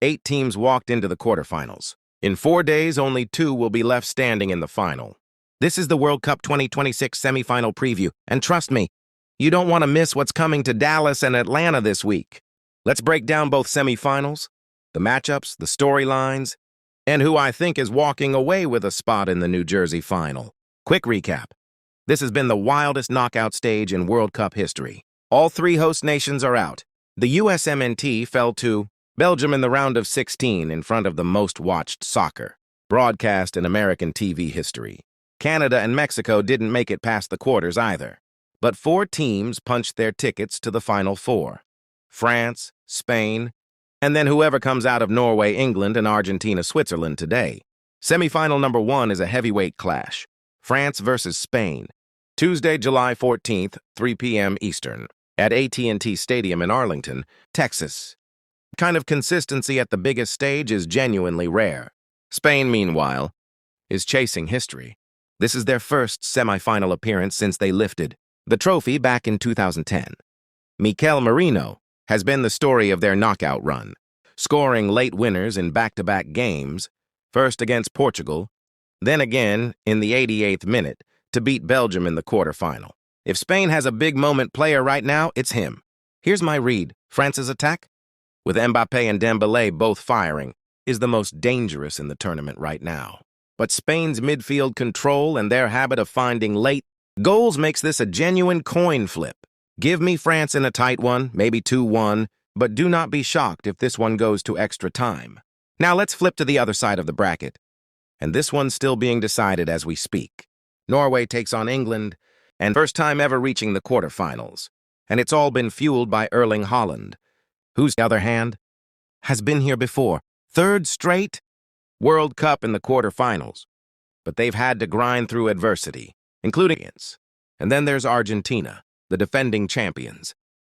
8 teams walked into the quarterfinals. In 4 days, only 2 will be left standing in the final. This is the World Cup 2026 semifinal preview, and trust me, you don't want to miss what's coming to Dallas and Atlanta this week. Let's break down both semifinals, the matchups, the storylines, and who I think is walking away with a spot in the New Jersey final. Quick recap. This has been the wildest knockout stage in World Cup history. All 3 host nations are out. The USMNT fell to Belgium in the round of 16 in front of the most-watched soccer broadcast in American TV history. Canada and Mexico didn't make it past the quarters either. But 4 teams punched their tickets to the Final 4. France, Spain, and then whoever comes out of Norway, England, and Argentina, Switzerland today. Semifinal number 1 is a heavyweight clash. France versus Spain. Tuesday, July 14th, 3 p.m. Eastern, at AT&T Stadium in Arlington, Texas. Kind of consistency at the biggest stage is genuinely rare. Spain, meanwhile, is chasing history. This is their first semifinal appearance since they lifted the trophy back in 2010. Mikel Merino has been the story of their knockout run, scoring late winners in back-to-back games, first against Portugal, then again in the 88th minute to beat Belgium in the quarterfinal. If Spain has a big moment player right now, it's him. Here's my read. France's attack, with Mbappé and Dembélé both firing, is the most dangerous in the tournament right now. But Spain's midfield control and their habit of finding late goals makes this a genuine coin flip. Give me France in a tight one, maybe 2-1, but do not be shocked if this one goes to extra time. Now let's flip to the other side of the bracket. And this one's still being decided as we speak. Norway takes on England, and first time ever reaching the quarterfinals. And it's all been fueled by Erling Haaland, whose, on the other hand, has been here before. 3rd straight World Cup in the quarterfinals. But they've had to grind through adversity, including it. And then there's Argentina, the defending champions,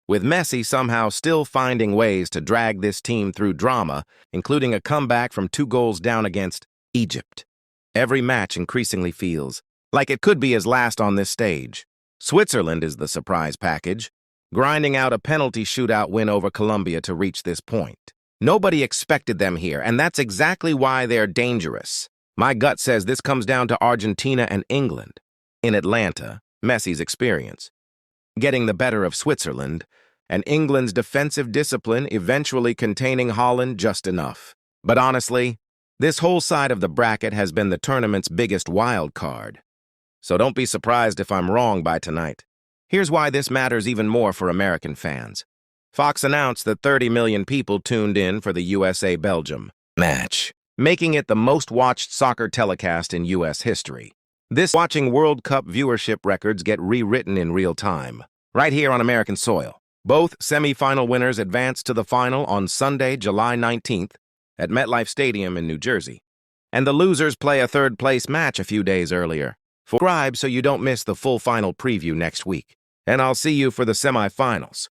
with Messi somehow still finding ways to drag this team through drama, including a comeback from 2 goals down against Egypt. Every match increasingly feels like it could be his last on this stage. Switzerland is the surprise package, grinding out a penalty shootout win over Colombia to reach this point. Nobody expected them here, and that's exactly why they're dangerous. My gut says this comes down to Argentina and England. In Atlanta, Messi's experience, getting the better of Switzerland, and England's defensive discipline eventually containing Haaland just enough. But honestly, this whole side of the bracket has been the tournament's biggest wild card. So don't be surprised if I'm wrong by tonight. Here's why this matters even more for American fans. Fox announced that 30 million people tuned in for the USA-Belgium match, making it the most-watched soccer telecast in U.S. history. This watching World Cup viewership records get rewritten in real time, right here on American soil. Both semi-final winners advance to the final on Sunday, July 19th, at MetLife Stadium in New Jersey. And the losers play a third-place match a few days earlier. Subscribe so you don't miss the full final preview next week. And I'll see you for the semi-finals.